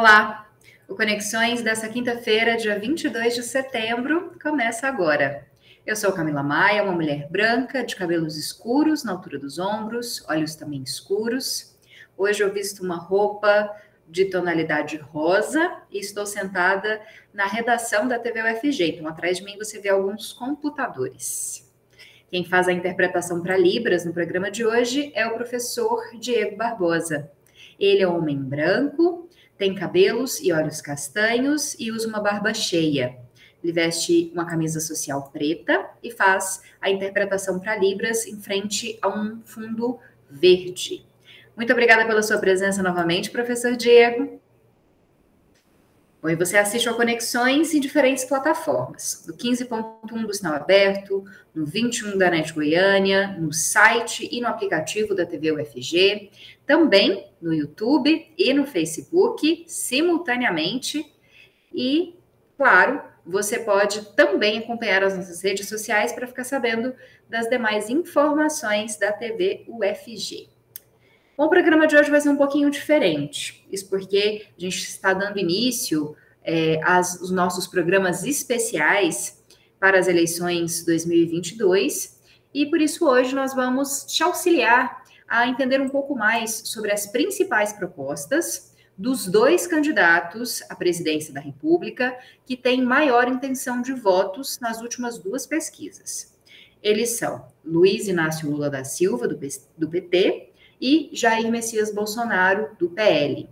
Olá! O Conexões dessa quinta-feira, dia 22 de setembro, começa agora. Eu sou Camila Maia, uma mulher branca, de cabelos escuros na altura dos ombros, olhos também escuros. Hoje eu visto uma roupa de tonalidade rosa e estou sentada na redação da TV UFG. Então, atrás de mim você vê alguns computadores. Quem faz a interpretação para Libras no programa de hoje é o professor Diego Barbosa. Ele é um homem branco, tem cabelos e olhos castanhos e usa uma barba cheia. Ele veste uma camisa social preta e faz a interpretação para Libras em frente a um fundo verde. Muito obrigada pela sua presença novamente, professor Diego. Bom, e você assiste ao Conexões em diferentes plataformas, no 15.1 do Sinal Aberto, no 21 da NET Goiânia, no site e no aplicativo da TV UFG, também no YouTube e no Facebook, simultaneamente. E, claro, você pode também acompanhar as nossas redes sociais para ficar sabendo das demais informações da TV UFG. Bom, o programa de hoje vai ser um pouquinho diferente, isso porque a gente está dando início aos nossos programas especiais para as eleições 2022 e por isso hoje nós vamos te auxiliar a entender um pouco mais sobre as principais propostas dos dois candidatos à presidência da República que têm maior intenção de votos nas últimas duas pesquisas. Eles são Luiz Inácio Lula da Silva, do PT, e Jair Messias Bolsonaro, do PL.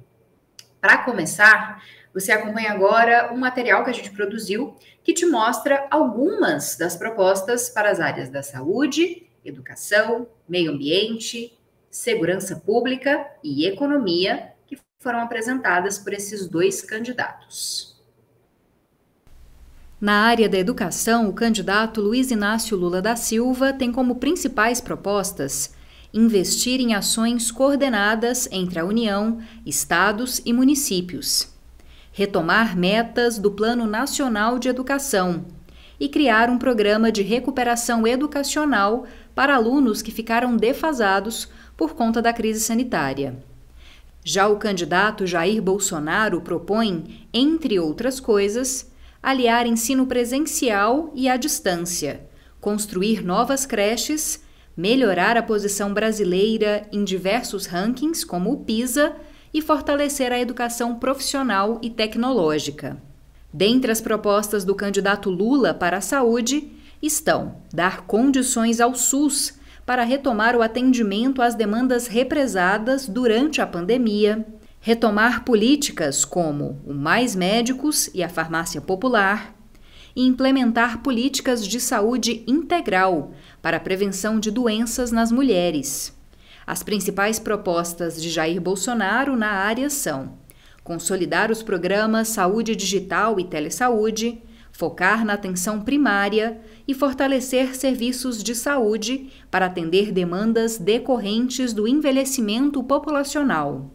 Para começar, você acompanha agora um material que a gente produziu que te mostra algumas das propostas para as áreas da saúde, educação, meio ambiente, segurança pública e economia que foram apresentadas por esses dois candidatos. Na área da educação, o candidato Luiz Inácio Lula da Silva tem como principais propostas investir em ações coordenadas entre a União, estados e municípios, retomar metas do Plano Nacional de Educação e criar um programa de recuperação educacional para alunos que ficaram defasados por conta da crise sanitária. Já o candidato Jair Bolsonaro propõe, entre outras coisas, aliar ensino presencial e à distância, construir novas creches, melhorar a posição brasileira em diversos rankings, como o PISA, e fortalecer a educação profissional e tecnológica. Dentre as propostas do candidato Lula para a saúde estão dar condições ao SUS para retomar o atendimento às demandas represadas durante a pandemia, retomar políticas como o Mais Médicos e a Farmácia Popular, e implementar políticas de saúde integral para a prevenção de doenças nas mulheres. As principais propostas de Jair Bolsonaro na área são consolidar os programas Saúde Digital e Telesaúde, focar na atenção primária e fortalecer serviços de saúde para atender demandas decorrentes do envelhecimento populacional.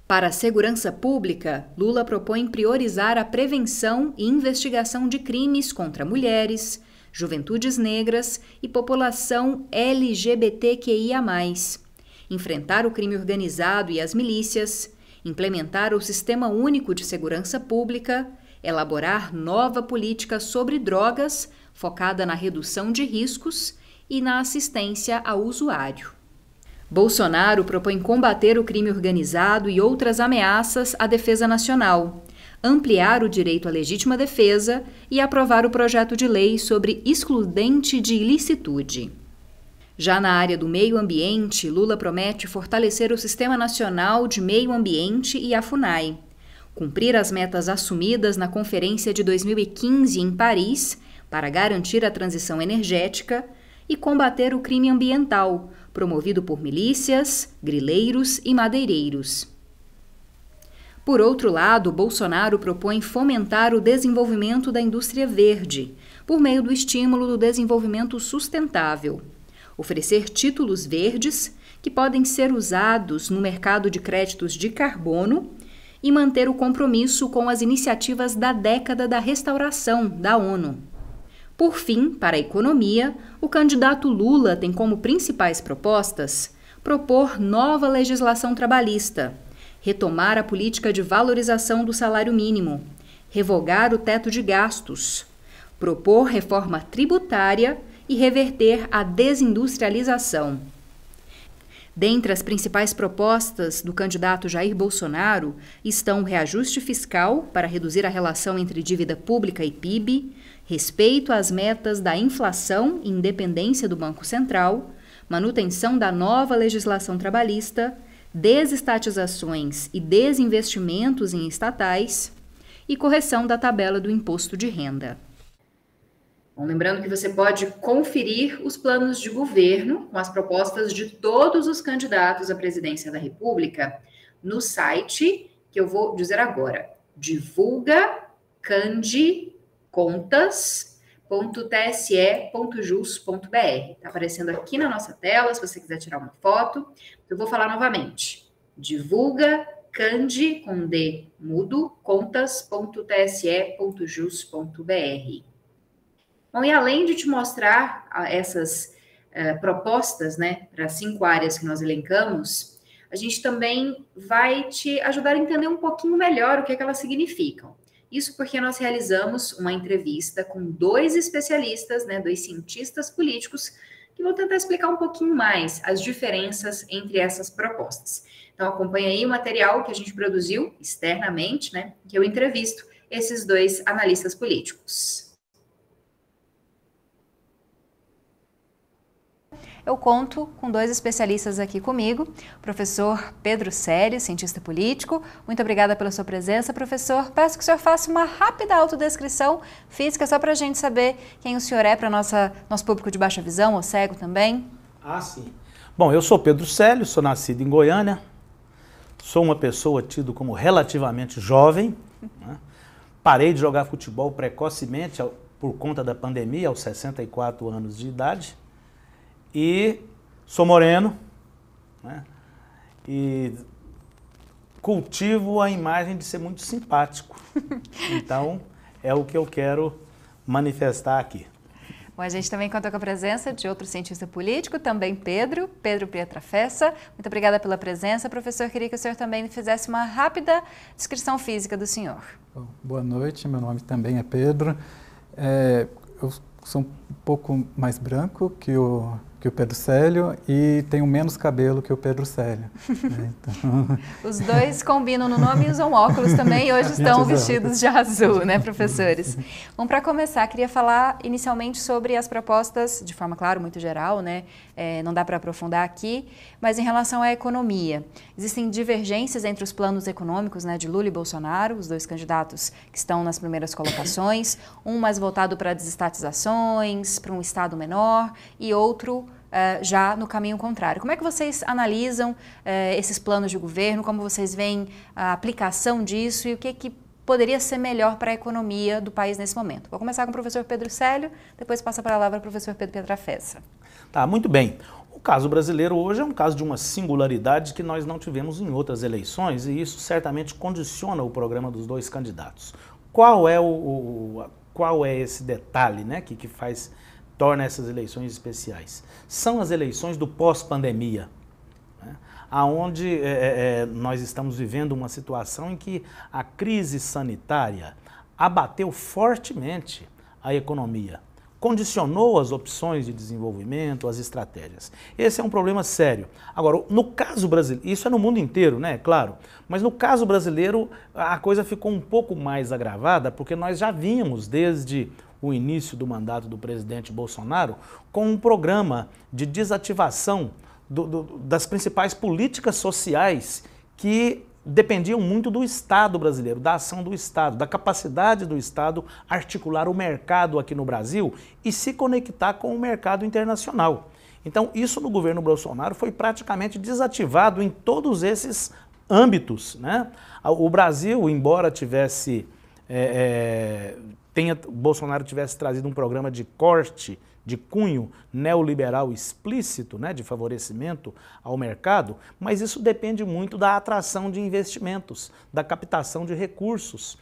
Para a segurança pública, Lula propõe priorizar a prevenção e investigação de crimes contra mulheres, juventudes negras e população LGBTQIA+, enfrentar o crime organizado e as milícias, implementar o Sistema Único de Segurança Pública, elaborar nova política sobre drogas focada na redução de riscos e na assistência ao usuário. Bolsonaro propõe combater o crime organizado e outras ameaças à defesa nacional, ampliar o direito à legítima defesa e aprovar o projeto de lei sobre excludente de ilicitude. Já na área do meio ambiente, Lula promete fortalecer o Sistema Nacional de Meio Ambiente e a FUNAI, cumprir as metas assumidas na Conferência de 2015 em Paris para garantir a transição energética e combater o crime ambiental, promovido por milícias, grileiros e madeireiros. Por outro lado, Bolsonaro propõe fomentar o desenvolvimento da indústria verde, por meio do estímulo do desenvolvimento sustentável, oferecer títulos verdes que podem ser usados no mercado de créditos de carbono e manter o compromisso com as iniciativas da década da restauração da ONU. Por fim, para a economia, o candidato Lula tem como principais propostas propor nova legislação trabalhista, retomar a política de valorização do salário mínimo, revogar o teto de gastos, propor reforma tributária e reverter a desindustrialização. Dentre as principais propostas do candidato Jair Bolsonaro estão o reajuste fiscal para reduzir a relação entre dívida pública e PIB, respeito às metas da inflação e independência do Banco Central, manutenção da nova legislação trabalhista, desestatizações e desinvestimentos em estatais e correção da tabela do imposto de renda. Bom, lembrando que você pode conferir os planos de governo com as propostas de todos os candidatos à presidência da República no site que eu vou dizer agora, divulgacandicontas.tse.jus.br. Está aparecendo aqui na nossa tela, se você quiser tirar uma foto. Eu vou falar novamente, divulgacandicontas.tse.jus.br. Bom, e além de te mostrar essas propostas, né, para as 5 áreas que nós elencamos, a gente também vai te ajudar a entender um pouquinho melhor o que é que elas significam. Isso porque nós realizamos uma entrevista com 2 especialistas, né, 2 cientistas políticos, que vão tentar explicar um pouquinho mais as diferenças entre essas propostas. Então, acompanha aí o material que a gente produziu externamente, né, que eu entrevisto esses 2 analistas políticos. Eu conto com 2 especialistas aqui comigo, o professor Pedro Célio, cientista político. Muito obrigada pela sua presença, professor. Peço que o senhor faça uma rápida autodescrição física, só para a gente saber quem o senhor é, para nosso público de baixa visão ou cego também. Ah, sim. Bom, eu sou Pedro Célio, sou nascido em Goiânia, sou uma pessoa tido como relativamente jovem, né? Parei de jogar futebol precocemente por conta da pandemia, aos 64 anos de idade. E sou moreno, né? E cultivo a imagem de ser muito simpático. Então, é o que eu quero manifestar aqui. Bom, a gente também conta com a presença de outro cientista político, também Pedro Pietrafessa. Muito obrigada pela presença, professor. Queria que o senhor também fizesse uma rápida descrição física do senhor. Bom, boa noite, meu nome também é Pedro. Eu sou um pouco mais branco que o Pedro Célio e tenho menos cabelo que o Pedro Célio. Né? Então... Os 2 combinam no nome e usam óculos também e hoje estão vestidos de azul, né, professores? Bom, para começar, queria falar inicialmente sobre as propostas, de forma, claro, muito geral, né? Não dá para aprofundar aqui, mas em relação à economia. Existem divergências entre os planos econômicos, né, de Lula e Bolsonaro, os 2 candidatos que estão nas primeiras colocações, um mais voltado para desestatizações, para um Estado menor, e outro já no caminho contrário. Como é que vocês analisam esses planos de governo, como vocês veem a aplicação disso e o que poderia ser melhor para a economia do país nesse momento? Vou começar com o professor Pedro Célio, depois passo a palavra ao professor Pedro Pietrafessa. Tá, muito bem. O caso brasileiro hoje é um caso de uma singularidade que nós não tivemos em outras eleições e isso certamente condiciona o programa dos 2 candidatos. Qual é esse detalhe, né, que torna essas eleições especiais? São as eleições do pós-pandemia, né, onde nós estamos vivendo uma situação em que a crise sanitária abateu fortemente a economia, condicionou as opções de desenvolvimento, as estratégias. Esse é um problema sério. Agora, no caso brasileiro, isso é no mundo inteiro, né, claro, mas no caso brasileiro a coisa ficou um pouco mais agravada porque nós já vínhamos desde o início do mandato do presidente Bolsonaro com um programa de desativação das principais políticas sociais que dependiam muito do Estado brasileiro, da ação do Estado, da capacidade do Estado articular o mercado aqui no Brasil e se conectar com o mercado internacional. Então, isso no governo Bolsonaro foi praticamente desativado em todos esses âmbitos, né? O Brasil, embora Bolsonaro tivesse trazido um programa de corte de cunho neoliberal explícito, né, de favorecimento ao mercado, mas isso depende muito da atração de investimentos, da captação de recursos,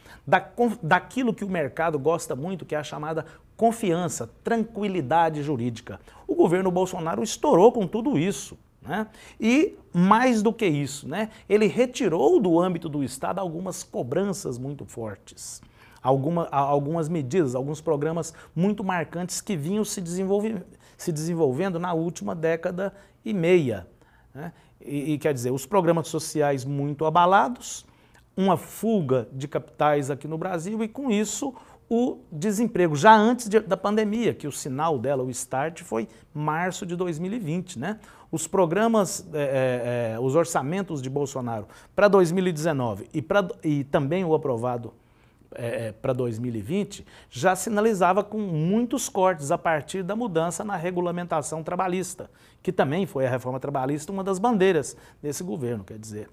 daquilo que o mercado gosta muito, que é a chamada confiança, tranquilidade jurídica. O governo Bolsonaro estourou com tudo isso, né? E mais do que isso, né? Ele retirou do âmbito do Estado algumas cobranças muito fortes, algumas medidas, alguns programas muito marcantes que vinham se desenvolvendo na última década e meia, né? E quer dizer, os programas sociais muito abalados, uma fuga de capitais aqui no Brasil e com isso o desemprego, já antes da pandemia, que o sinal dela, o start, foi março de 2020, né? Os programas, os orçamentos de Bolsonaro para 2019 e também o aprovado para 2020, já sinalizava com muitos cortes a partir da mudança na regulamentação trabalhista, que também foi a reforma trabalhista uma das bandeiras desse governo, quer dizer.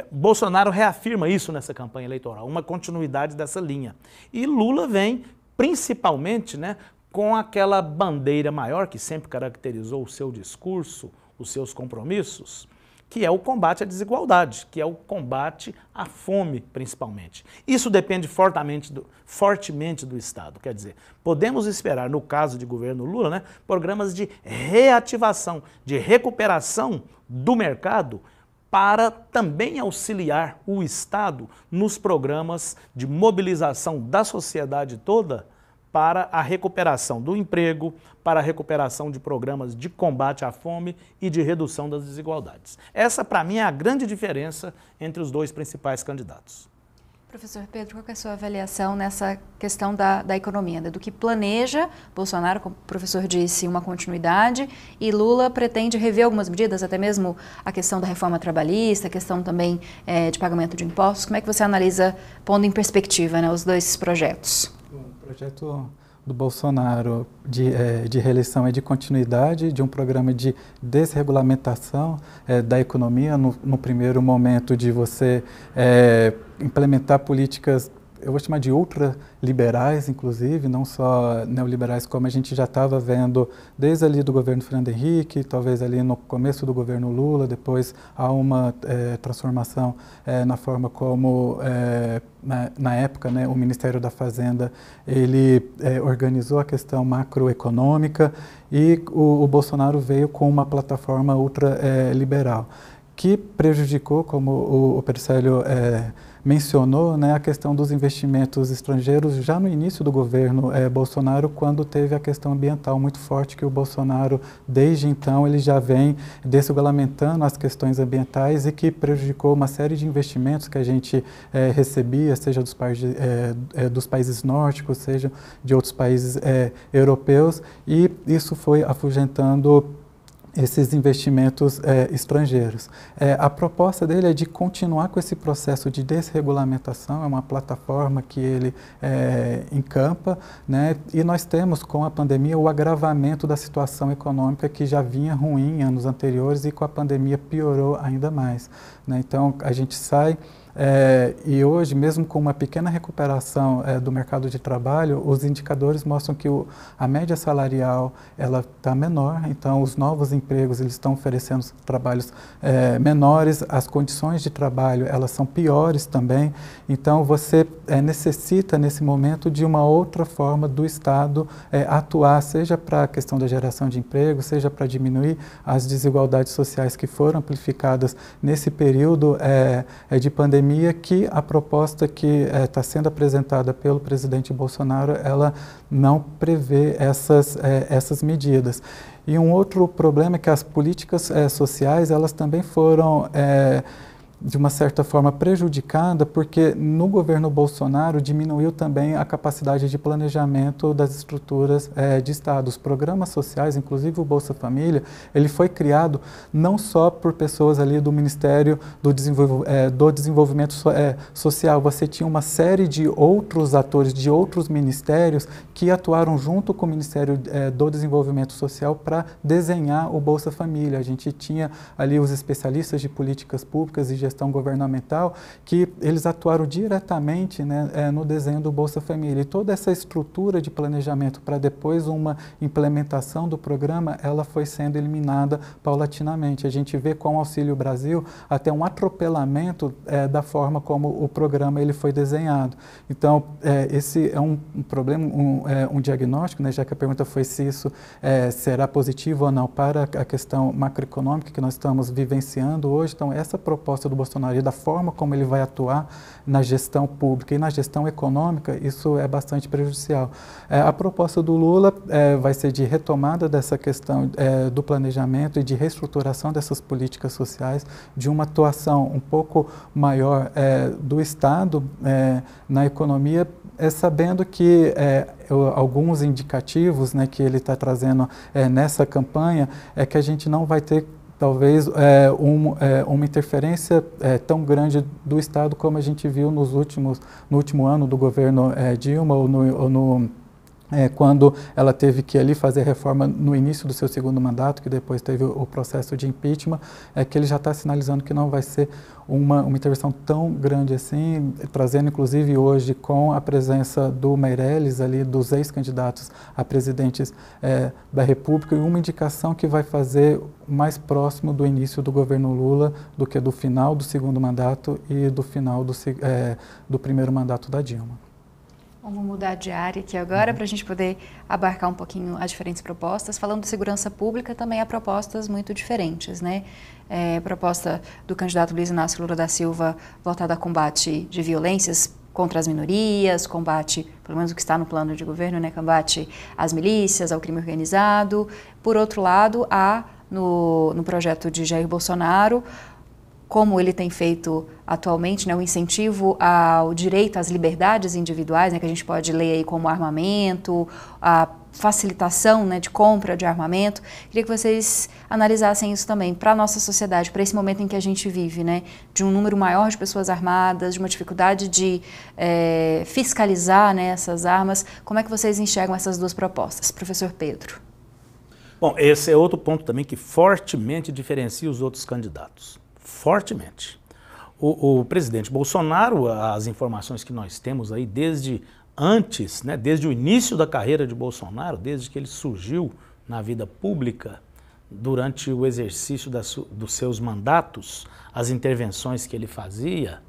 Bolsonaro reafirma isso nessa campanha eleitoral, uma continuidade dessa linha. E Lula vem, principalmente, né, com aquela bandeira maior que sempre caracterizou o seu discurso, os seus compromissos, que é o combate à desigualdade, que é o combate à fome, principalmente. Isso depende fortemente do Estado. Quer dizer, podemos esperar, no caso de governo Lula, né, programas de reativação, de recuperação do mercado, para também auxiliar o Estado nos programas de mobilização da sociedade toda para a recuperação do emprego, para a recuperação de programas de combate à fome e de redução das desigualdades. Essa, para mim, é a grande diferença entre os dois principais candidatos. Professor Pedro, qual é a sua avaliação nessa questão da economia, do que planeja Bolsonaro, como o professor disse, uma continuidade, e Lula pretende rever algumas medidas, até mesmo a questão da reforma trabalhista, a questão também de pagamento de impostos. Como é que você analisa, pondo em perspectiva, né, os dois projetos? O projeto do Bolsonaro de reeleição é de continuidade de um programa de desregulamentação da economia, no primeiro momento de você implementar políticas, eu vou chamar de ultraliberais, inclusive, não só neoliberais, como a gente já estava vendo desde ali do governo Fernando Henrique, talvez ali no começo do governo Lula, depois há uma transformação na forma como, na época, né, o Ministério da Fazenda, ele organizou a questão macroeconômica e o Bolsonaro veio com uma plataforma ultraliberal, que prejudicou, como o Pedro Célio mencionou, né, a questão dos investimentos estrangeiros já no início do governo Bolsonaro, quando teve a questão ambiental muito forte, que o Bolsonaro, desde então, ele já vem desregulamentando as questões ambientais e que prejudicou uma série de investimentos que a gente recebia, seja dos países nórdicos, seja de outros países europeus, e isso foi afugentando esses investimentos estrangeiros. A proposta dele é de continuar com esse processo de desregulamentação, é uma plataforma que ele encampa, né? E nós temos com a pandemia o agravamento da situação econômica que já vinha ruim em anos anteriores e com a pandemia piorou ainda mais, né? Então a gente sai e hoje, mesmo com uma pequena recuperação do mercado de trabalho, os indicadores mostram que a média salarial ela está menor, então os novos empregos eles estão oferecendo trabalhos menores, as condições de trabalho elas são piores também, então você necessita nesse momento de uma outra forma do Estado atuar, seja para a questão da geração de emprego, seja para diminuir as desigualdades sociais que foram amplificadas nesse período de pandemia, que a proposta que está sendo apresentada pelo presidente Bolsonaro, ela não prevê essas medidas. E um outro problema é que as políticas sociais, elas também foram de uma certa forma prejudicada, porque no governo Bolsonaro diminuiu também a capacidade de planejamento das estruturas de Estado. Os programas sociais, inclusive o Bolsa Família, ele foi criado não só por pessoas ali do Ministério do Desenvolvimento Social, você tinha uma série de outros atores, de outros ministérios que atuaram junto com o Ministério do Desenvolvimento Social para desenhar o Bolsa Família. A gente tinha ali os especialistas de políticas públicas e gestão governamental, que eles atuaram diretamente, né, no desenho do Bolsa Família. E toda essa estrutura de planejamento para depois uma implementação do programa, ela foi sendo eliminada paulatinamente. A gente vê com o Auxílio Brasil até um atropelamento da forma como o programa ele foi desenhado. Então, esse é um problema, um diagnóstico, né, já que a pergunta foi se isso será positivo ou não para a questão macroeconômica que nós estamos vivenciando hoje. Então, essa proposta do Bolsonaro e da forma como ele vai atuar na gestão pública e na gestão econômica, isso é bastante prejudicial. A proposta do Lula vai ser de retomada dessa questão do planejamento e de reestruturação dessas políticas sociais, de uma atuação um pouco maior do Estado na economia, sabendo que alguns indicativos, né, que ele está trazendo nessa campanha é que a gente não vai ter talvez uma interferência tão grande do Estado como a gente viu no último ano do governo Dilma ou quando ela teve que ali fazer reforma no início do seu segundo mandato, que depois teve o processo de impeachment, que ele já está sinalizando que não vai ser uma intervenção tão grande assim, trazendo inclusive hoje com a presença do Meirelles ali, dos ex-candidatos a presidentes da República, e uma indicação que vai fazer mais próximo do início do governo Lula do que do final do segundo mandato e do final do primeiro mandato da Dilma. Vamos mudar de área aqui agora para a gente poder abarcar um pouquinho as diferentes propostas. Falando de segurança pública, também há propostas muito diferentes, né? Proposta do candidato Luiz Inácio Lula da Silva voltada a combate de violências contra as minorias, combate, pelo menos o que está no plano de governo, né? Combate às milícias, ao crime organizado. Por outro lado, há no projeto de Jair Bolsonaro, como ele tem feito atualmente, né, o incentivo ao direito às liberdades individuais, né, que a gente pode ler aí como armamento, a facilitação, né, de compra de armamento. Queria que vocês analisassem isso também para a nossa sociedade, para esse momento em que a gente vive, né, de um número maior de pessoas armadas, de uma dificuldade de fiscalizar, né, essas armas. Como é que vocês enxergam essas duas propostas? Professor Pedro. Bom, esse é outro ponto também que fortemente diferencia os outros candidatos. Fortemente. O presidente Bolsonaro, as informações que nós temos aí desde antes, né, desde o início da carreira de Bolsonaro, desde que ele surgiu na vida pública, durante o exercício dos seus mandatos, as intervenções que ele fazia,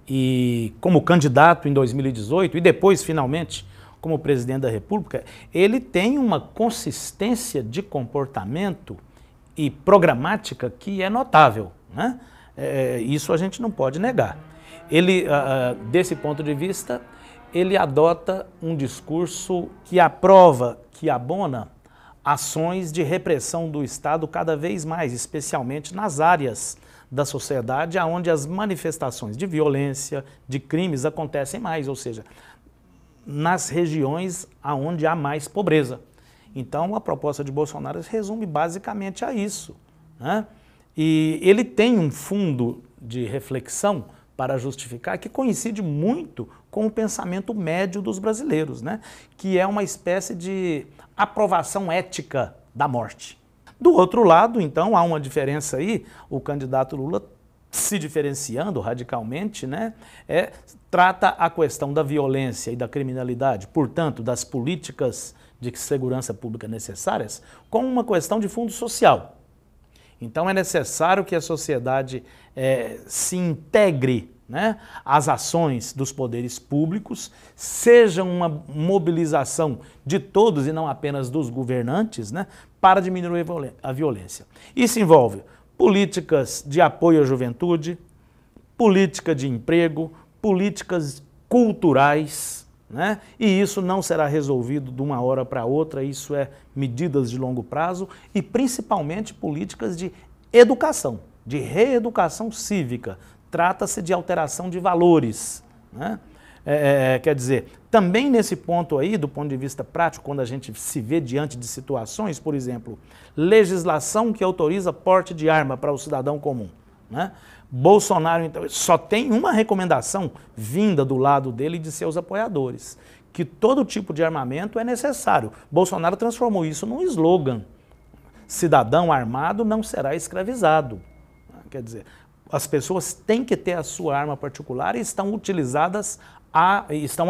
e como candidato em 2018 e depois, finalmente, como presidente da República, ele tem uma consistência de comportamento e programática que é notável, né? Isso a gente não pode negar. Ele, desse ponto de vista, ele adota um discurso que aprova, que abona ações de repressão do Estado cada vez mais, especialmente nas áreas da sociedade onde as manifestações de violência, de crimes acontecem mais, ou seja, nas regiões onde há mais pobreza. Então, a proposta de Bolsonaro se resume basicamente a isso, né? E ele tem um fundo de reflexão para justificar que coincide muito com o pensamento médio dos brasileiros, né? Que é uma espécie de aprovação ética da morte. Do outro lado, então, há uma diferença aí, o candidato Lula se diferenciando radicalmente, né? Trata a questão da violência e da criminalidade, portanto, das políticas de segurança pública necessárias, como uma questão de fundo social. Então é necessário que a sociedade se integre, né, às ações dos poderes públicos, seja uma mobilização de todos e não apenas dos governantes, né, para diminuir a violência. Isso envolve políticas de apoio à juventude, política de emprego, políticas culturais, né? E isso não será resolvido de uma hora para outra, isso é medidas de longo prazo e principalmente políticas de educação, de reeducação cívica. Trata-se de alteração de valores, né? Quer dizer, também nesse ponto aí, do ponto de vista prático, quando a gente se vê diante de situações, por exemplo, legislação que autoriza porte de arma para o cidadão comum, né? Bolsonaro, então, só tem uma recomendação vinda do lado dele e de seus apoiadores, que todo tipo de armamento é necessário. Bolsonaro transformou isso num slogan. Cidadão armado não será escravizado. Quer dizer, as pessoas têm que ter a sua arma particular e estão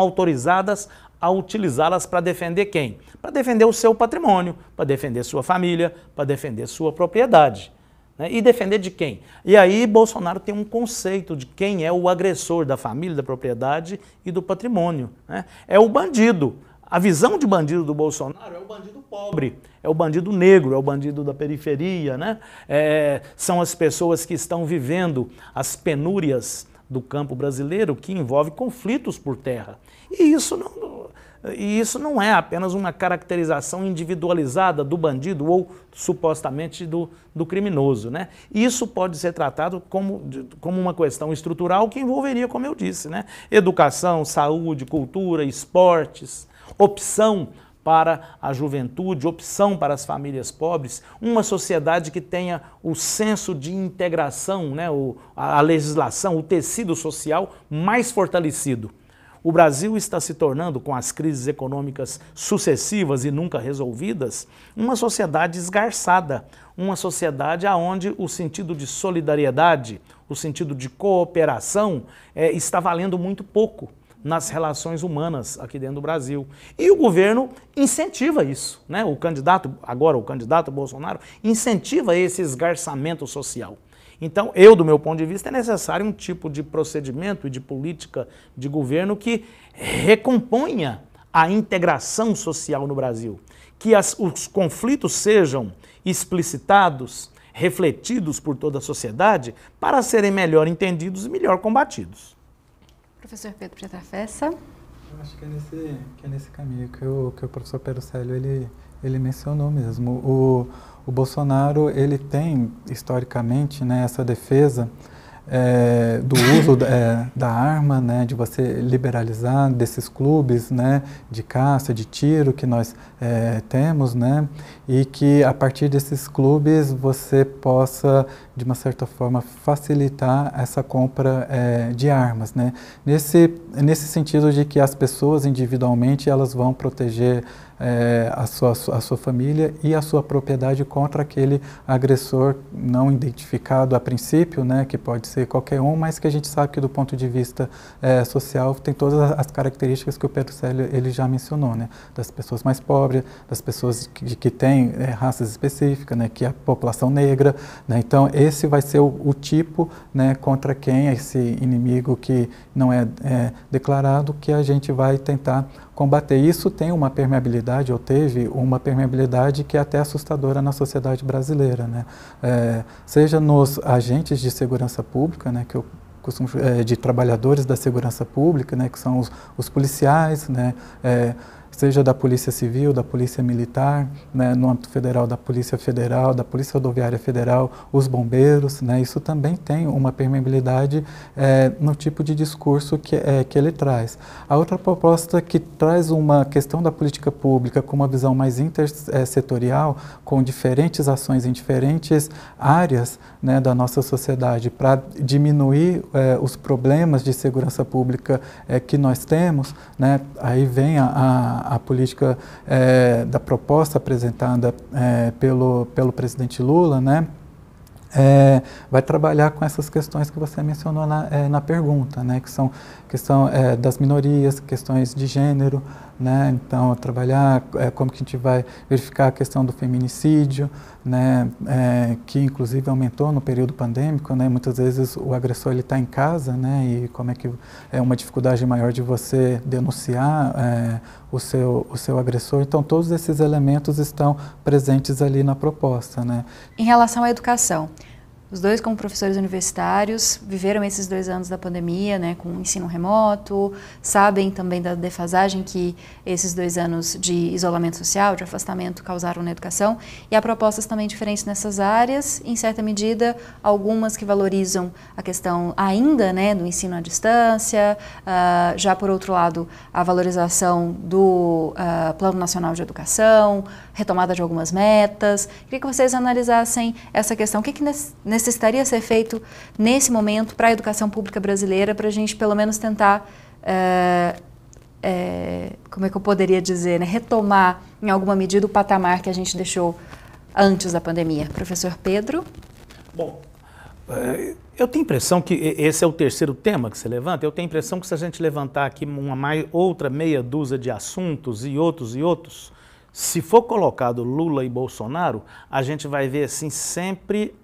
autorizadas a utilizá-las para defender quem? Para defender o seu patrimônio, para defender sua família, para defender sua propriedade. Né? E defender de quem? E aí Bolsonaro tem um conceito de quem é o agressor da família, da propriedade e do patrimônio. Né? É o bandido. A visão de bandido do Bolsonaro é o bandido pobre, é o bandido negro, é o bandido da periferia, né? São as pessoas que estão vivendo as penúrias do campo brasileiro, que envolve conflitos por terra. E isso não é apenas uma caracterização individualizada do bandido ou supostamente do criminoso, né? Isso pode ser tratado como uma questão estrutural que envolveria, como eu disse, né? Educação, saúde, cultura, esportes, opção para a juventude, opção para as famílias pobres, uma sociedade que tenha o senso de integração, né, a legislação, o tecido social mais fortalecido. O Brasil está se tornando, com as crises econômicas sucessivas e nunca resolvidas, uma sociedade esgarçada, uma sociedade onde o sentido de solidariedade, o sentido de cooperação está valendo muito pouco nas relações humanas aqui dentro do Brasil. E o governo incentiva isso, né? O candidato Bolsonaro, incentiva esse esgarçamento social. Então, do meu ponto de vista, é necessário um tipo de procedimento e de política de governo que recomponha a integração social no Brasil, que os conflitos sejam explicitados, refletidos por toda a sociedade, para serem melhor entendidos e melhor combatidos. Professor Pedro Pietrafessa. Eu acho que é nesse caminho que o professor Pedro Célio ele mencionou mesmo. O Bolsonaro ele tem historicamente, né, essa defesa do uso da arma, né, de você liberalizar desses clubes, né, de caça, de tiro que nós temos, né, e que a partir desses clubes você possa, de uma certa forma, facilitar essa compra de armas, né, nesse sentido de que as pessoas individualmente elas vão proteger a sua família e a sua propriedade contra aquele agressor não identificado a princípio, né, que pode ser qualquer um, mas que a gente sabe que do ponto de vista social tem todas as características que o Pedro Célio ele já mencionou, né, das pessoas mais pobres, das pessoas que têm raças específicas, né, que é a população negra, né, então esse vai ser o tipo, né, contra quem esse inimigo que não é declarado que a gente vai tentar combater. Isso tem uma permeabilidade, ou teve uma permeabilidade que é até assustadora na sociedade brasileira, né? Seja nos agentes de segurança pública, né, que eu costumo, de trabalhadores da segurança pública, né, que são os policiais, né, seja da Polícia Civil, da Polícia Militar, né, no âmbito federal, da Polícia Federal, da Polícia Rodoviária Federal, os bombeiros, né, isso também tem uma permeabilidade no tipo de discurso que ele traz. A outra proposta que traz uma questão da política pública com uma visão mais intersetorial, com diferentes ações em diferentes áreas, né, da nossa sociedade, para diminuir os problemas de segurança pública que nós temos, né, aí vem a política da proposta apresentada pelo presidente Lula, né, vai trabalhar com essas questões que você mencionou na pergunta, né, que são questão das minorias, questões de gênero, né, então trabalhar como que a gente vai verificar a questão do feminicídio, né, que inclusive aumentou no período pandêmico, né, muitas vezes o agressor ele está em casa, né, e como é que é uma dificuldade maior de você denunciar o seu agressor, então todos esses elementos estão presentes ali na proposta, né. Em relação à educação, os dois, como professores universitários, viveram esses 2 anos da pandemia, né, com o ensino remoto, sabem também da defasagem que esses 2 anos de isolamento social, de afastamento, causaram na educação, e há propostas também diferentes nessas áreas, em certa medida, algumas que valorizam a questão ainda, né, do ensino à distância, já por outro lado, a valorização do Plano Nacional de Educação, retomada de algumas metas. Queria que vocês analisassem essa questão, o que necessitaria ser feito nesse momento para a educação pública brasileira, para a gente pelo menos tentar, como é que eu poderia dizer, né, retomar em alguma medida o patamar que a gente deixou antes da pandemia. Professor Pedro? Bom, Eu tenho a impressão que esse é o terceiro tema que você levanta. Eu tenho a impressão que se a gente levantar aqui outra meia dúzia de assuntos e outros, se for colocado Lula e Bolsonaro, a gente vai ver assim sempre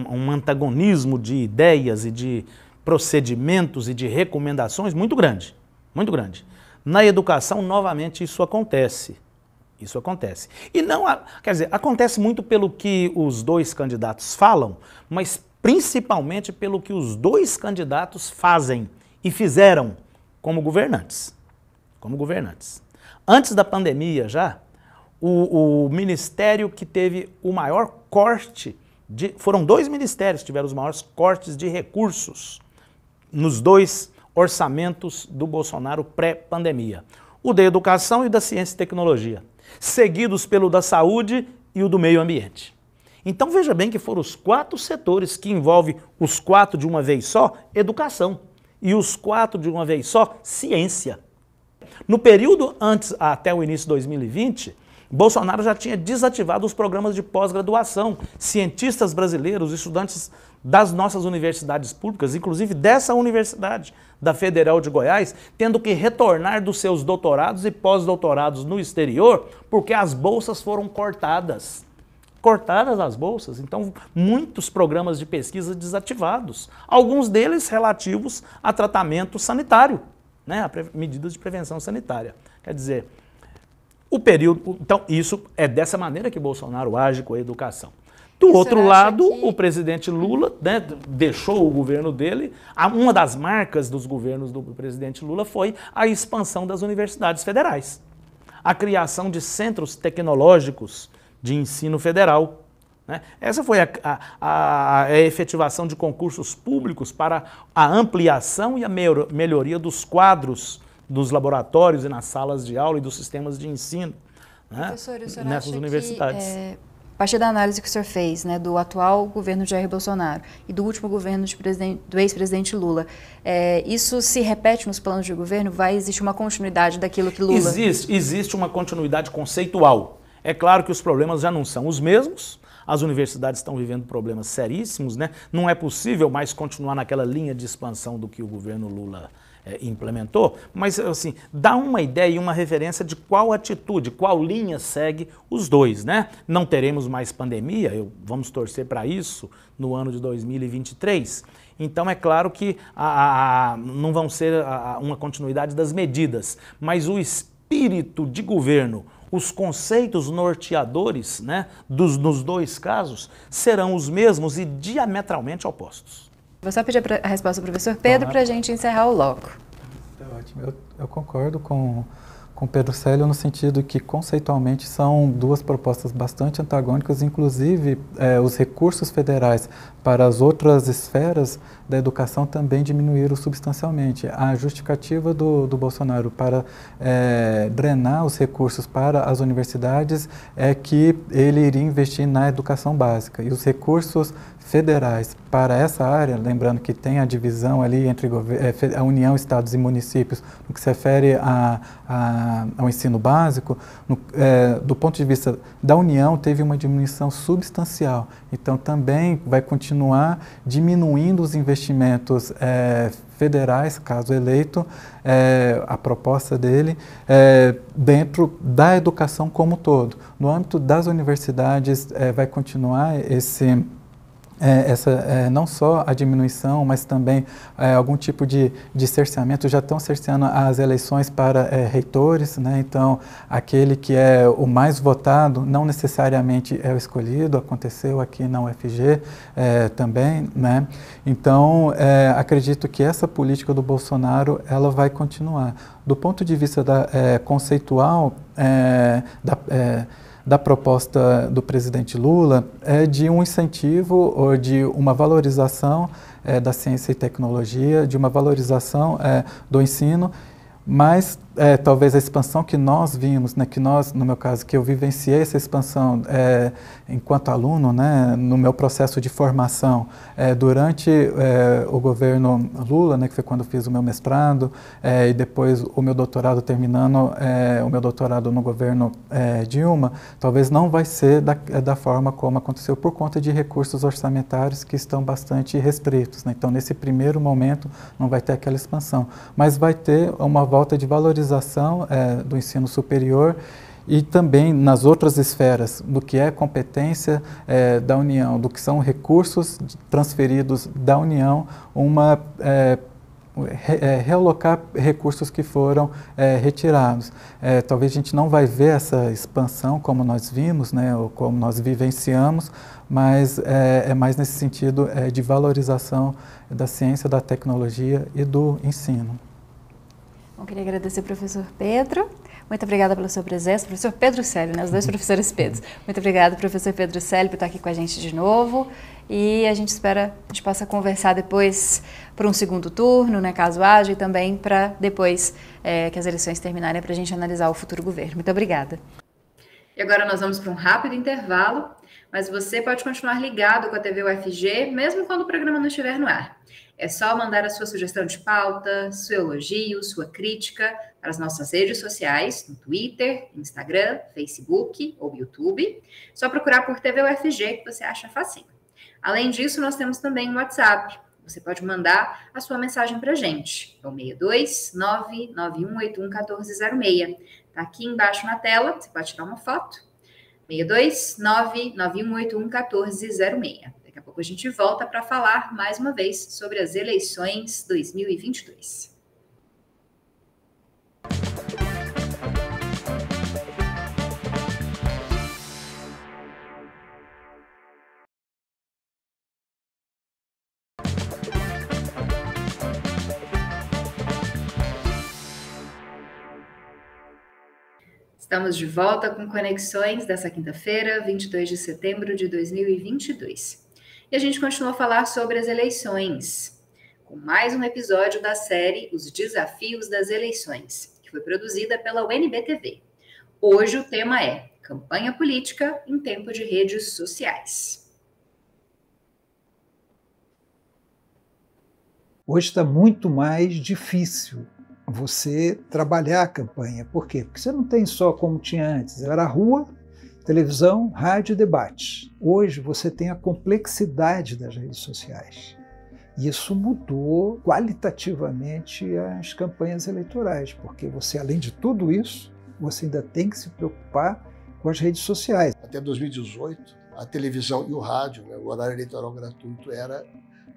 um antagonismo de ideias e de procedimentos e de recomendações muito grande, muito grande. Na educação, novamente, isso acontece. Isso acontece. E não, quer dizer, acontece muito pelo que os dois candidatos falam, mas principalmente pelo que os dois candidatos fazem e fizeram como governantes. Como governantes. Antes da pandemia já, o ministério que teve o maior corte, foram dois ministérios que tiveram os maiores cortes de recursos nos dois orçamentos do Bolsonaro pré-pandemia. O da educação e o da ciência e tecnologia, seguidos pelo da saúde e o do meio ambiente. Então veja bem que foram os 4 setores que envolvem os 4 de uma vez só, educação, e os 4 de uma vez só, ciência. No período antes, até o início de 2020, Bolsonaro já tinha desativado os programas de pós-graduação. Cientistas brasileiros, estudantes das nossas universidades públicas, inclusive dessa universidade, da Federal de Goiás, tendo que retornar dos seus doutorados e pós-doutorados no exterior, porque as bolsas foram cortadas. Cortadas as bolsas, então muitos programas de pesquisa desativados, alguns deles relativos a tratamento sanitário, né, a medidas de prevenção sanitária. Quer dizer, o período, então isso é dessa maneira que Bolsonaro age com a educação. Do outro lado, o presidente Lula, né, deixou o governo dele, uma das marcas dos governos do presidente Lula foi a expansão das universidades federais, a criação de centros tecnológicos de ensino federal, né? Essa foi a efetivação de concursos públicos para a ampliação e a melhoria dos quadros dos laboratórios e nas salas de aula e dos sistemas de ensino, né? Professor, o senhor nessas acha universidades. Que, a partir da análise que o senhor fez, né, do atual governo Jair Bolsonaro e do último governo do ex-presidente Lula, isso se repete nos planos de governo? Vai existir uma continuidade daquilo que Lula... Existe uma continuidade conceitual. É claro que os problemas já não são os mesmos, as universidades estão vivendo problemas seríssimos, né? Não é possível mais continuar naquela linha de expansão do que o governo Lula implementou, mas assim, dá uma ideia e uma referência de qual atitude, qual linha segue os dois, né? Não teremos mais pandemia, vamos torcer para isso no ano de 2023, então é claro que não vão ser uma continuidade das medidas, mas o espírito de governo, os conceitos norteadores, né, nos dois casos serão os mesmos e diametralmente opostos. Vou só pedir a resposta do professor Pedro para a gente encerrar o bloco. Tá ótimo. Eu concordo com o Pedro Célio no sentido que conceitualmente são duas propostas bastante antagônicas, inclusive os recursos federais para as outras esferas da educação também diminuíram substancialmente. A justificativa do Bolsonaro para drenar os recursos para as universidades é que ele iria investir na educação básica e os recursos federais para essa área, lembrando que tem a divisão ali entre a União, Estados e municípios, no que se refere ao ensino básico, do ponto de vista da União, teve uma diminuição substancial. Então, também vai continuar diminuindo os investimentos federais, caso eleito, a proposta dele, dentro da educação como um todo. No âmbito das universidades, vai continuar não só a diminuição, mas também algum tipo de cerceamento. Já estão cerceando as eleições para reitores, né? Então, aquele que é o mais votado não necessariamente é o escolhido, aconteceu aqui na UFG também, né? Então, acredito que essa política do Bolsonaro ela vai continuar. Do ponto de vista conceitual, da proposta do presidente Lula é de um incentivo ou de uma valorização da ciência e tecnologia, de uma valorização do ensino, mas talvez a expansão que nós vimos, né, que nós, no meu caso, que eu vivenciei essa expansão enquanto aluno, né, no meu processo de formação, durante o governo Lula, né, que foi quando eu fiz o meu mestrado, e depois o meu doutorado terminando, o meu doutorado no governo Dilma, talvez não vai ser da forma como aconteceu por conta de recursos orçamentários que estão bastante restritos, né? Então, nesse primeiro momento, não vai ter aquela expansão, mas vai ter uma volta de valorização do ensino superior e também nas outras esferas, do que é competência da União, do que são recursos transferidos da União, realocar recursos que foram retirados. Talvez a gente não vai ver essa expansão como nós vimos, né, ou como nós vivenciamos, mas é mais nesse sentido de valorização da ciência, da tecnologia e do ensino. Bom, queria agradecer ao professor Pedro. Muito obrigada pela sua presença. Professor Pedro Célio, né? Os dois professores Pedros. Muito obrigada, professor Pedro Célio, por estar aqui com a gente de novo. E a gente espera que a gente possa conversar depois para um segundo turno, né, caso haja, e também para depois que as eleições terminarem, para a gente analisar o futuro governo. Muito obrigada. E agora nós vamos para um rápido intervalo, mas você pode continuar ligado com a TV UFG, mesmo quando o programa não estiver no ar. É só mandar a sua sugestão de pauta, seu elogio, sua crítica para as nossas redes sociais, no Twitter, Instagram, Facebook ou YouTube. Só procurar por TV UFG que você acha facinho. Além disso, nós temos também um WhatsApp. Você pode mandar a sua mensagem para a gente. É o 62991811406. Está aqui embaixo na tela, você pode tirar uma foto. 62991811406. Daqui a pouco a gente volta para falar mais uma vez sobre as eleições 2022. Estamos de volta com Conexões dessa quinta-feira, 22 de setembro de 2022. E a gente continua a falar sobre as eleições, com mais um episódio da série Os Desafios das Eleições, que foi produzida pela UNB-TV. Hoje o tema é Campanha Política em Tempo de Redes Sociais. Hoje está muito mais difícil você trabalhar a campanha. Por quê? Porque você não tem só como tinha antes, era rua, televisão, rádio e debate. Hoje você tem a complexidade das redes sociais. Isso mudou qualitativamente as campanhas eleitorais, porque você, além de tudo isso, você ainda tem que se preocupar com as redes sociais. Até 2018, a televisão e o rádio, né, o horário eleitoral gratuito, era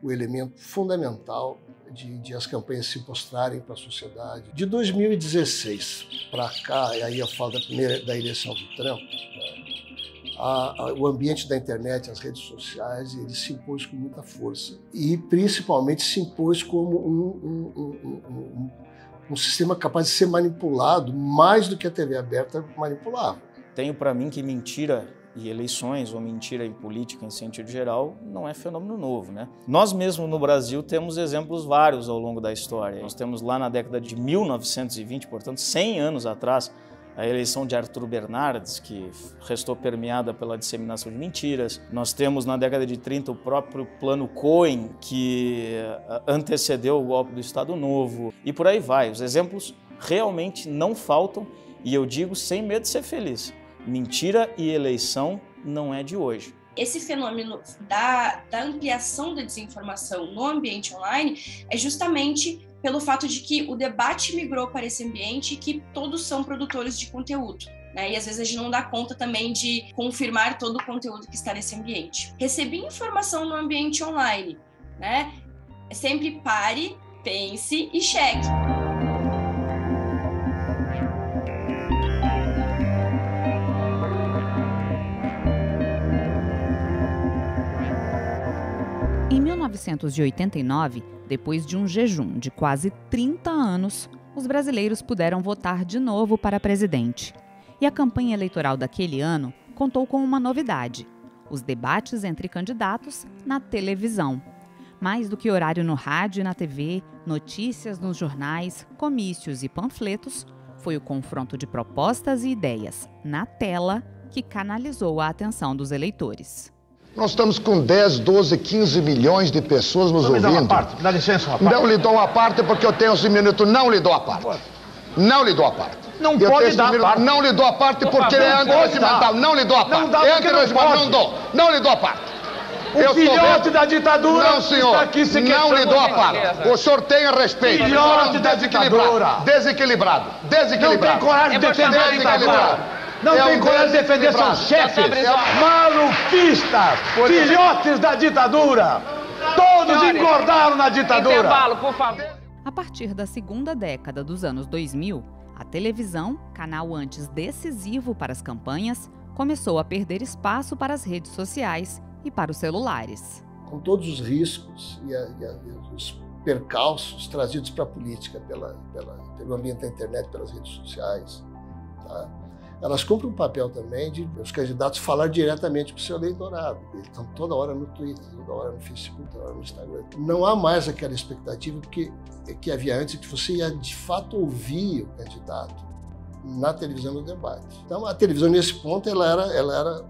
o elemento fundamental de as campanhas se mostrarem para a sociedade. De 2016 para cá, e aí eu falo da eleição do Trump, o ambiente da internet, as redes sociais, ele se impôs com muita força e principalmente se impôs como um sistema capaz de ser manipulado mais do que a TV aberta manipulava. Tenho para mim que mentira e eleições, ou mentira e política em sentido geral, não é fenômeno novo, né? Nós mesmos no Brasil temos exemplos vários ao longo da história. Nós temos lá na década de 1920, portanto 100 anos atrás, a eleição de Arthur Bernardes, que restou permeada pela disseminação de mentiras. Nós temos na década de 30 o próprio Plano Cohen, que antecedeu o golpe do Estado Novo, e por aí vai. Os exemplos realmente não faltam, e eu digo sem medo de ser feliz. Mentira e eleição não é de hoje. Esse fenômeno da ampliação da desinformação no ambiente online é justamente pelo fato de que o debate migrou para esse ambiente e que todos são produtores de conteúdo, né? E às vezes a gente não dá conta também de confirmar todo o conteúdo que está nesse ambiente. Recebi informação no ambiente online, né? Sempre pare, pense e cheque. Em 1989, depois de um jejum de quase 30 anos, os brasileiros puderam votar de novo para presidente. E a campanha eleitoral daquele ano contou com uma novidade: os debates entre candidatos na televisão. Mais do que horário no rádio e na TV, notícias nos jornais, comícios e panfletos, Foi o confronto de propostas e ideias na tela que canalizou a atenção dos eleitores. Nós estamos com 10, 12, 15 milhões de pessoas nos ouvindo. Dá licença uma parte. Não lhe dou uma parte porque eu tenho 11 minutos. Não lhe dou a parte. Não lhe dou a parte. Não pode dar a parte. Não lhe dou a parte porque ele é antirregimental. Não lhe dou a parte. Não dá porque não pode. Não dou. Não lhe dou a parte. O filhote da ditadura não, senhor, está aqui se não lhe dou a parte. O senhor tenha respeito. Filhote da ditadura. Desequilibrado. Não tem coragem de defender a ditadura. Não tem coragem de defender seus chefes. Maluquistas. Filhotes da ditadura. Todos engordaram na ditadura. Intervalo, por favor. A partir da segunda década dos anos 2000, a televisão, canal antes decisivo para as campanhas, começou a perder espaço para as redes sociais e para os celulares. Com todos os riscos e os percalços trazidos para a política pelo ambiente da internet, pelas redes sociais, tá? Elas cumprem um papel também de os candidatos falar diretamente com o seu eleitorado. Eles estão toda hora no Twitter, toda hora no Facebook, toda hora no Instagram. Não há mais aquela expectativa que havia antes, que você ia de fato ouvir o candidato na televisão no debate. Então a televisão nesse ponto ela era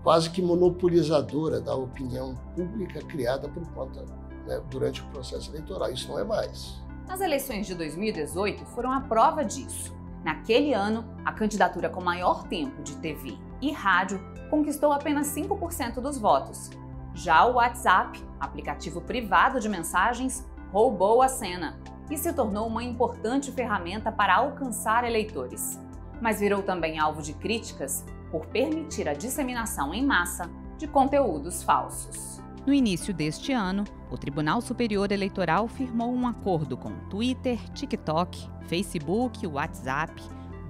quase que monopolizadora da opinião pública criada por conta, né, durante o processo eleitoral. Isso não é mais. As eleições de 2018 foram a prova disso. Naquele ano, a candidatura com maior tempo de TV e rádio conquistou apenas 5% dos votos. Já o WhatsApp, aplicativo privado de mensagens, roubou a cena e se tornou uma importante ferramenta para alcançar eleitores. Mas virou também alvo de críticas por permitir a disseminação em massa de conteúdos falsos. No início deste ano, o Tribunal Superior Eleitoral firmou um acordo com Twitter, TikTok, Facebook, WhatsApp,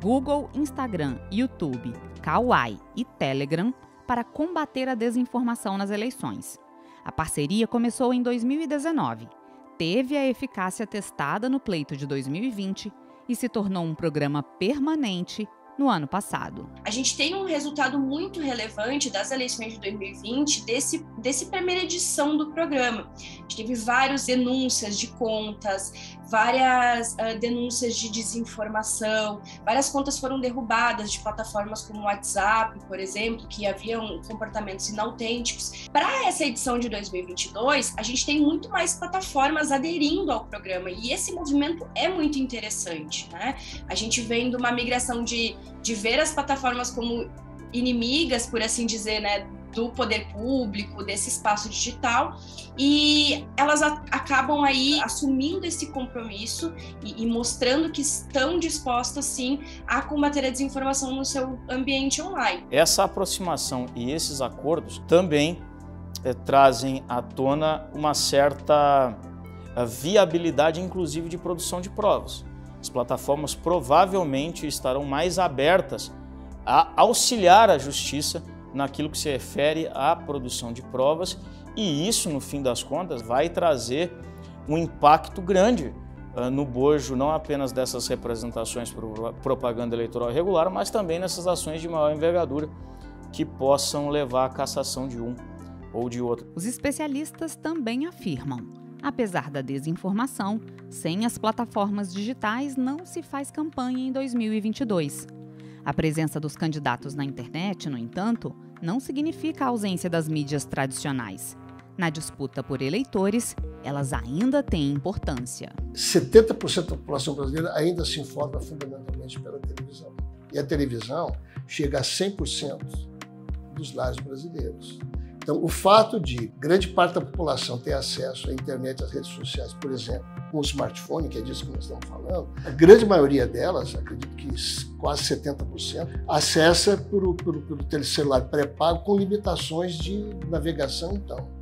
Google, Instagram, YouTube, Kawaii e Telegram para combater a desinformação nas eleições. A parceria começou em 2019, teve a eficácia testada no pleito de 2020 e se tornou um programa permanente no ano passado. A gente tem um resultado muito relevante das eleições de 2020 desse primeira edição do programa. A gente teve várias denúncias de contas, várias denúncias de desinformação, várias contas foram derrubadas de plataformas como o WhatsApp, por exemplo, que haviam comportamentos inautênticos. Para essa edição de 2022, a gente tem muito mais plataformas aderindo ao programa e esse movimento é muito interessante, né? A gente vem de uma migração de ver as plataformas como inimigas, por assim dizer, né, do poder público, desse espaço digital, e elas acabam aí assumindo esse compromisso e mostrando que estão dispostas, sim, a combater a desinformação no seu ambiente online. Essa aproximação e esses acordos também trazem à tona uma certa viabilidade, inclusive, de produção de provas. As plataformas provavelmente estarão mais abertas a auxiliar a justiça naquilo que se refere à produção de provas e isso, no fim das contas, vai trazer um impacto grande no bojo não apenas dessas representações por propaganda eleitoral irregular, mas também nessas ações de maior envergadura que possam levar à cassação de um ou de outro. Os especialistas também afirmam: apesar da desinformação, sem as plataformas digitais não se faz campanha em 2022. A presença dos candidatos na internet, no entanto, não significa a ausência das mídias tradicionais. Na disputa por eleitores, elas ainda têm importância. 70% da população brasileira ainda se informa fundamentalmente pela televisão. E a televisão chega a 100% dos lares brasileiros. Então, o fato de grande parte da população ter acesso à internet, às redes sociais, por exemplo, com o smartphone, que é disso que nós estamos falando, a grande maioria delas, acredito que quase 70%, acessa pelo celular pré-pago com limitações de navegação, então.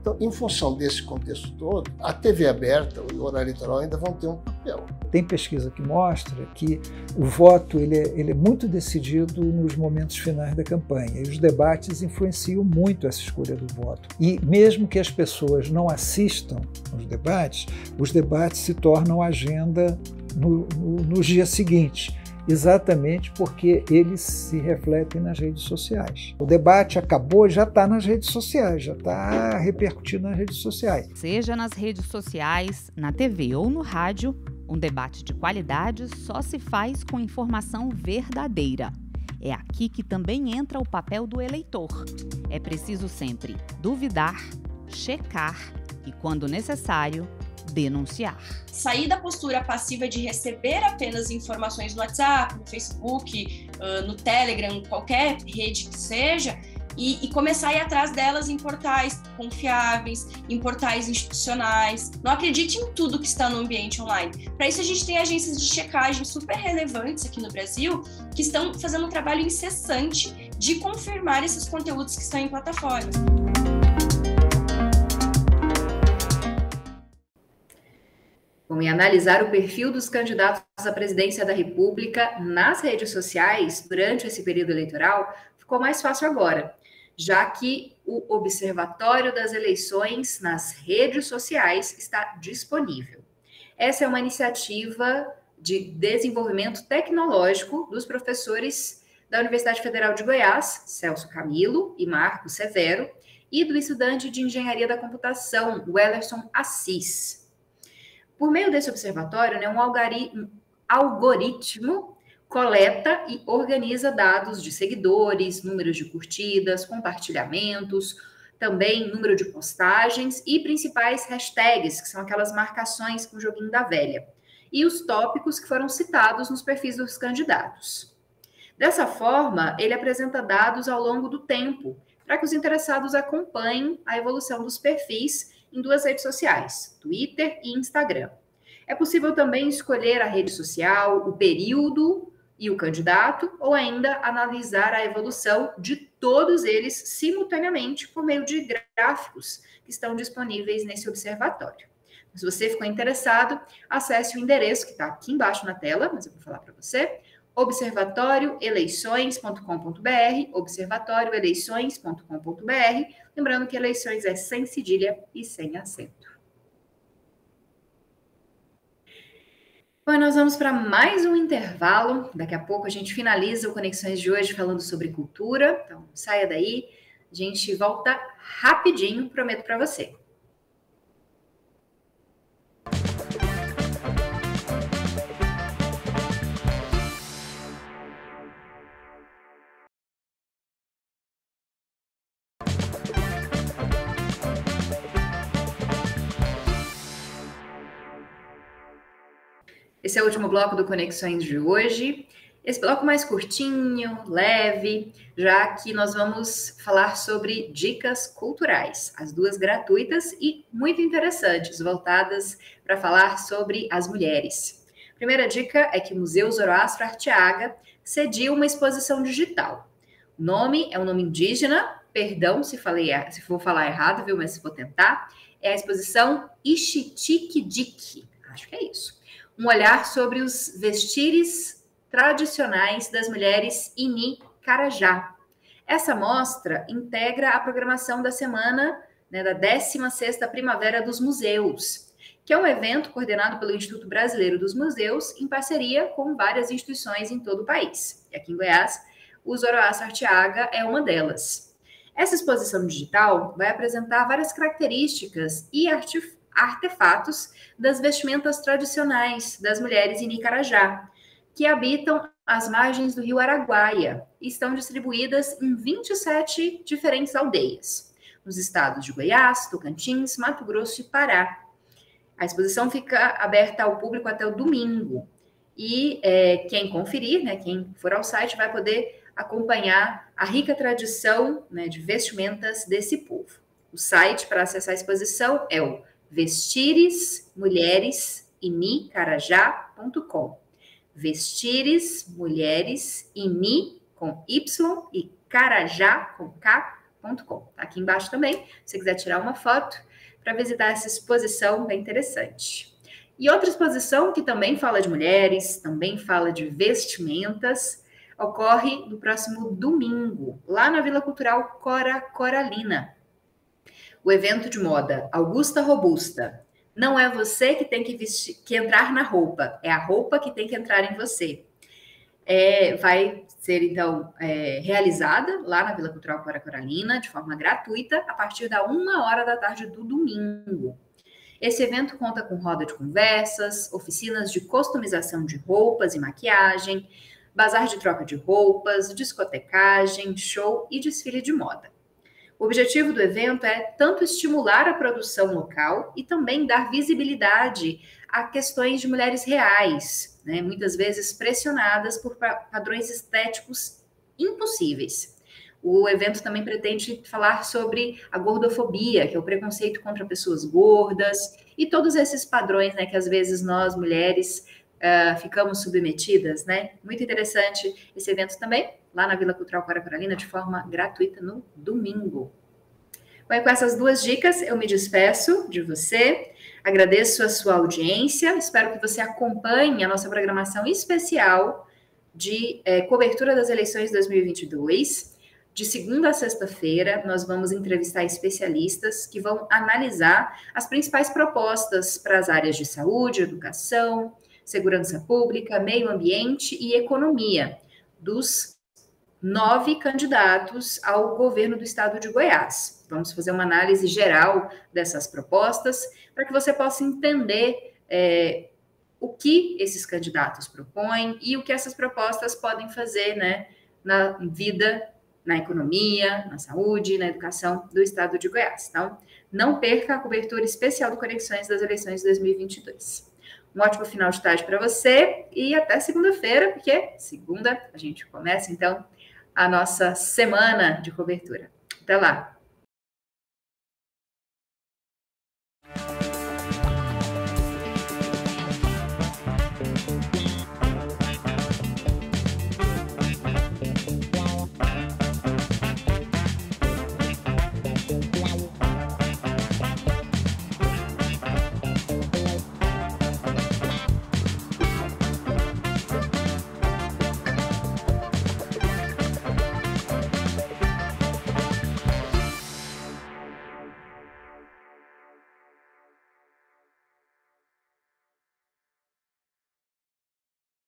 Então, em função desse contexto todo, a TV aberta e o horário eleitoral ainda vão ter um papel. Tem pesquisa que mostra que o voto ele é muito decidido nos momentos finais da campanha e os debates influenciam muito essa escolha do voto. E mesmo que as pessoas não assistam os debates se tornam agenda no dia seguinte. Exatamente porque eles se refletem nas redes sociais. O debate acabou, já está nas redes sociais, já está repercutindo nas redes sociais. Seja nas redes sociais, na TV ou no rádio, Um debate de qualidade só se faz com informação verdadeira. É aqui que também entra o papel do eleitor. É preciso sempre duvidar, checar e, quando necessário, denunciar. Sair da postura passiva de receber apenas informações no WhatsApp, no Facebook, no Telegram, qualquer rede que seja, e começar a ir atrás delas em portais confiáveis, em portais institucionais. Não acredite em tudo que está no ambiente online. Para isso, a gente tem agências de checagem super relevantes aqui no Brasil que estão fazendo um trabalho incessante de confirmar esses conteúdos que estão em plataformas. Bom, e analisar o perfil dos candidatos à presidência da República nas redes sociais durante esse período eleitoral ficou mais fácil agora, já que o Observatório das Eleições nas redes sociais está disponível. Essa é uma iniciativa de desenvolvimento tecnológico dos professores da Universidade Federal de Goiás, Celso Camilo e Marco Severo, e do estudante de Engenharia da Computação, Wellerson Assis. Por meio desse observatório, um algoritmo coleta e organiza dados de seguidores, números de curtidas, compartilhamentos, também número de postagens e principais hashtags, que são aquelas marcações com o joguinho da velha, e os tópicos que foram citados nos perfis dos candidatos. Dessa forma, ele apresenta dados ao longo do tempo, para que os interessados acompanhem a evolução dos perfis em duas redes sociais, Twitter e Instagram. É possível também escolher a rede social, o período e o candidato, ou ainda analisar a evolução de todos eles simultaneamente por meio de gráficos que estão disponíveis nesse observatório. Se você ficou interessado, acesse o endereço que está aqui embaixo na tela, mas eu vou falar para você, observatorioeleições.com.br, observatorioeleições.com.br, lembrando que eleições é sem cedilha e sem acento. Bom, nós vamos para mais um intervalo. Daqui a pouco a gente finaliza o Conexões de hoje falando sobre cultura. Então, saia daí. A gente volta rapidinho, prometo para você. Esse é o último bloco do Conexões de hoje. Esse bloco mais curtinho, leve, já que nós vamos falar sobre dicas culturais, as duas gratuitas e muito interessantes, voltadas para falar sobre as mulheres. A primeira dica é que o Museu Zoroastro Arteaga cediu uma exposição digital. O nome é um nome indígena, perdão se for falar errado, viu? Mas vou tentar. É a exposição Ixitiquedique, acho que é isso. Um olhar sobre os vestires tradicionais das mulheres Ini-Carajá. Essa mostra integra a programação da semana, da 16ª Primavera dos Museus, que é um evento coordenado pelo Instituto Brasileiro dos Museus em parceria com várias instituições em todo o país. E aqui em Goiás, o Zoroastro Arteaga é uma delas. Essa exposição digital vai apresentar várias características e artefatos das vestimentas tradicionais das mulheres em Ini-Carajá, que habitam as margens do rio Araguaia e estão distribuídas em 27 diferentes aldeias, nos estados de Goiás, Tocantins, Mato Grosso e Pará. A exposição fica aberta ao público até o domingo e quem conferir, quem for ao site, vai poder acompanhar a rica tradição de vestimentas desse povo. O site para acessar a exposição é o vestiresmulheresini-carajá.com. Vestiresmulheresini com Y e Carajá com K.com. Tá aqui embaixo também, se você quiser tirar uma foto para visitar essa exposição bem interessante. E outra exposição que também fala de mulheres, também fala de vestimentas, ocorre no próximo domingo, lá na Vila Cultural Cora Coralina. O evento de moda Augusta Robusta. Não é você que tem que entrar na roupa, é a roupa que tem que entrar em você. Vai ser, então, realizada lá na Vila Cultural Cora Coralina, de forma gratuita, a partir da 1h da tarde do domingo. Esse evento conta com roda de conversas, oficinas de customização de roupas e maquiagem, bazar de troca de roupas, discotecagem, show e desfile de moda. O objetivo do evento é tanto estimular a produção local e também dar visibilidade a questões de mulheres reais, né, muitas vezes pressionadas por padrões estéticos impossíveis. O evento também pretende falar sobre a gordofobia, que é o preconceito contra pessoas gordas, e todos esses padrões, né, que às vezes nós, mulheres, ficamos submetidas, né? Muito interessante esse evento também, lá na Vila Cultural Cora Coralina, de forma gratuita no domingo. Bom, e com essas duas dicas, eu me despeço de você, agradeço a sua audiência, espero que você acompanhe a nossa programação especial de cobertura das eleições 2022. De segunda a sexta-feira, nós vamos entrevistar especialistas que vão analisar as principais propostas para as áreas de saúde, educação, segurança pública, meio ambiente e economia, dos 9 candidatos ao governo do estado de Goiás. Vamos fazer uma análise geral dessas propostas para que você possa entender o que esses candidatos propõem e o que essas propostas podem fazer, né, na vida, na economia, na saúde, na educação do estado de Goiás. Então, não perca a cobertura especial do Conexões das eleições de 2022. Um ótimo final de tarde para você e até segunda-feira, porque segunda a gente começa, então, a nossa semana de cobertura. Até lá!